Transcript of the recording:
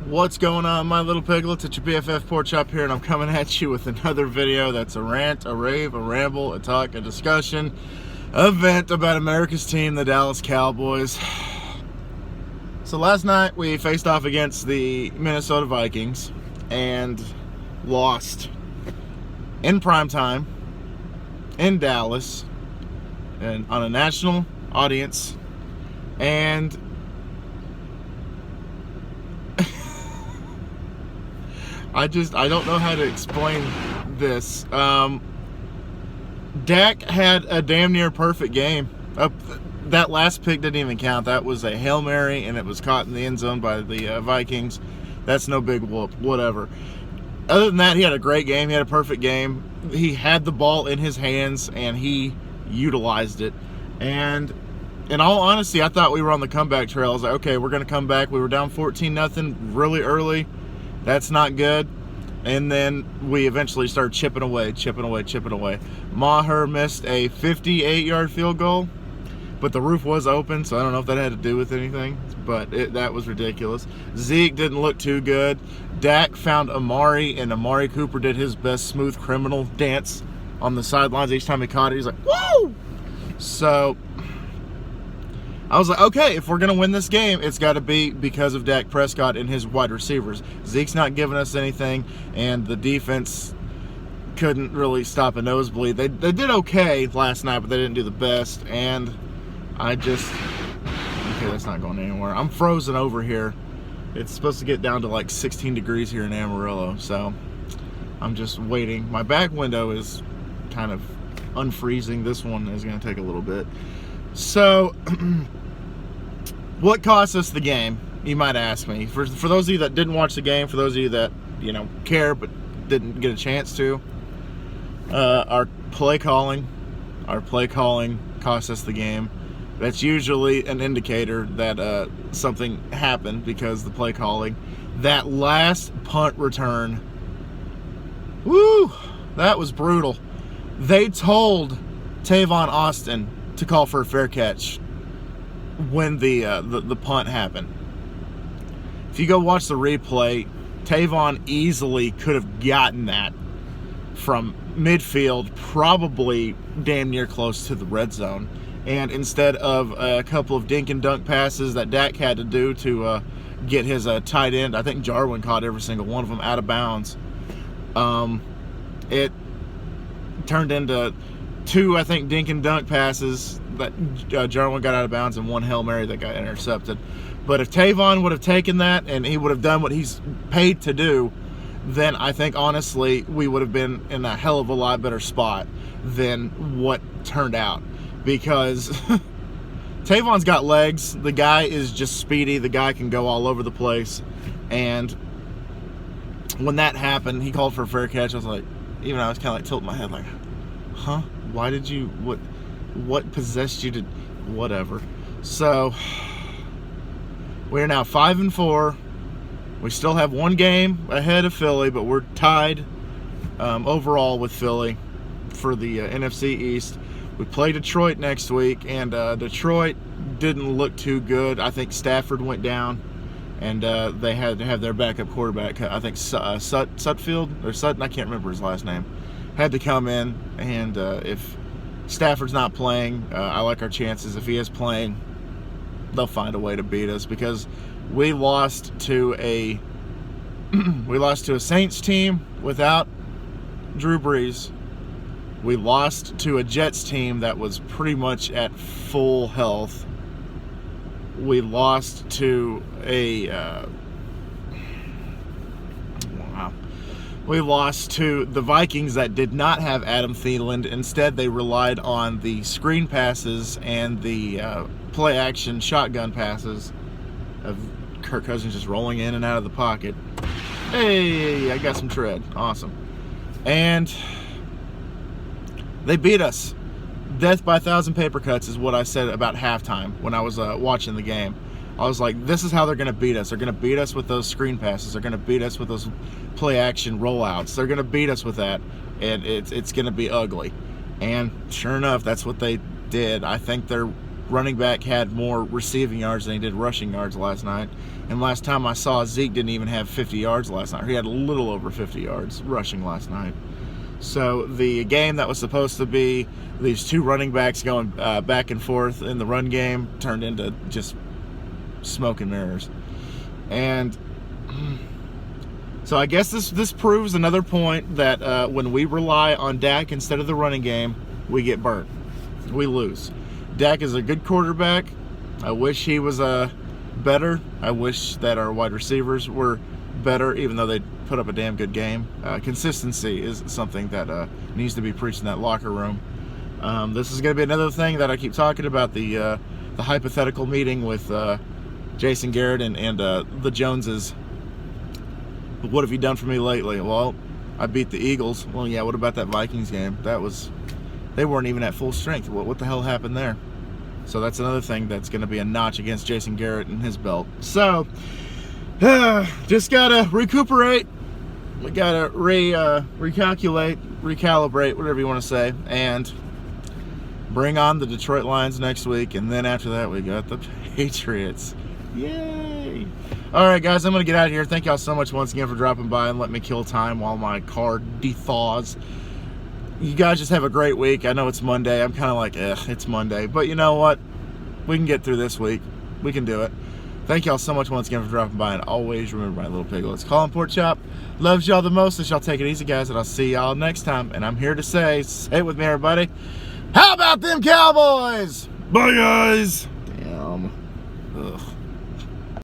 What's going on, my little piglets? It's your BFF Pork Chop here, and I'm coming at you with another video that's a rant, a rave, a ramble, a talk, a discussion, a vent about America's team, the Dallas Cowboys. So last night we faced off against the Minnesota Vikings and lost in prime time in Dallas and on a national audience, and I don't know how to explain this. Dak had a damn near perfect game. That last pick didn't even count. That was a Hail Mary, and it was caught in the end zone by the Vikings. That's no big whoop, whatever. Other than that, he had a great game. He had a perfect game. He had the ball in his hands, and he utilized it. And in all honesty, I thought we were on the comeback trail. I was like, okay, we're going to come back. We were down 14-0 really early. That's not good. And then we eventually started chipping away. Maher missed a 58-yard field goal, but the roof was open, so I don't know if that had to do with anything, but that was ridiculous. Zeke didn't look too good. Dak found Amari, and Amari Cooper did his best smooth criminal dance on the sidelines. Each time he caught it, he's like, whoa! So I was like, okay, if we're going to win this game, it's got to be because of Dak Prescott and his wide receivers. Zeke's not giving us anything, and the defense couldn't really stop a nosebleed. They did okay last night, but they didn't do the best, and okay, that's not going anywhere. I'm frozen over here. It's supposed to get down to like 16 degrees here in Amarillo, so I'm just waiting. My back window is kind of unfreezing. This one is going to take a little bit. So what cost us the game, you might ask me? For those of you that didn't watch the game, for those of you that, care but didn't get a chance to, our play calling cost us the game. That's usually an indicator that something happened because the play calling. That last punt return, woo, that was brutal. They told Tavon Austin to call for a fair catch when the punt happened. If you go watch the replay, Tavon easily could have gotten that from midfield, probably damn near close to the red zone. And instead of a couple of dink and dunk passes that Dak had to do to get his tight end, I think Jarwin caught every single one of them out of bounds. It turned into two, I think, dink and dunk passes that Jarwin got out of bounds and one Hail Mary that got intercepted. But if Tavon would have taken that and he would have done what he's paid to do, then I think, honestly, we would have been in a hell of a lot better spot than what turned out. Because Tavon's got legs. The guy is just speedy. The guy can go all over the place. And when that happened, he called for a fair catch. I was like, I was kind of like tilting my head like, huh? Why did you, what possessed you to, whatever. So we're now 5-4. We still have one game ahead of Philly, but we're tied overall with Philly for the NFC East. We play Detroit next week, and Detroit didn't look too good. I think Stafford went down, and they had to have their backup quarterback, I think Sutfield or Sutton, I can't remember his last name, had to come in. And if Stafford's not playing, I like our chances. If he is playing, they'll find a way to beat us, because we lost to a Saints team without Drew Brees. We lost to a Jets team that was pretty much at full health. We lost to we lost to the Vikings that did not have Adam Thielen. Instead, they relied on the screen passes and the play-action shotgun passes of Kirk Cousins just rolling in and out of the pocket. Hey, I got some tread. Awesome. And they beat us. Death by 1,000 paper cuts is what I said about halftime when I was watching the game. I was like, this is how they're going to beat us. They're going to beat us with those screen passes. They're going to beat us with those play-action rollouts. They're going to beat us with that, and it's going to be ugly. And sure enough, that's what they did. I think they're running back had more receiving yards than he did rushing yards last night. And last time I saw, Zeke didn't even have 50 yards last night. He had a little over 50 yards rushing last night. So the game that was supposed to be these two running backs going back and forth in the run game turned into just smoke and mirrors. And so I guess this proves another point that when we rely on Dak instead of the running game, we get burnt. We lose. Dak is a good quarterback. I wish he was better. I wish that our wide receivers were better, even though they put up a damn good game. Consistency is something that needs to be preached in that locker room. This is going to be another thing that I keep talking about, the hypothetical meeting with Jason Garrett and the Joneses. What have you done for me lately? Well, I beat the Eagles. Well, yeah, what about that Vikings game? They weren't even at full strength. What the hell happened there? So that's another thing that's going to be a notch against Jason Garrett and his belt. So, just got to recuperate. We got to recalculate, recalibrate, whatever you want to say, and bring on the Detroit Lions next week. And then after that, we got the Patriots. Yay! All right, guys, I'm going to get out of here. Thank y'all so much once again for dropping by and letting me kill time while my car dethaws. You guys just have a great week. I know it's Monday. I'm kind of like, it's Monday. But you know what? We can get through this week. We can do it. Thank y'all so much once again for dropping by. And always remember, my little piglets, Colin Pork Chop loves y'all the most. So y'all take it easy, guys. And I'll see y'all next time. And I'm here to say it with me, everybody. How about them Cowboys? Bye, guys. Damn. Ugh.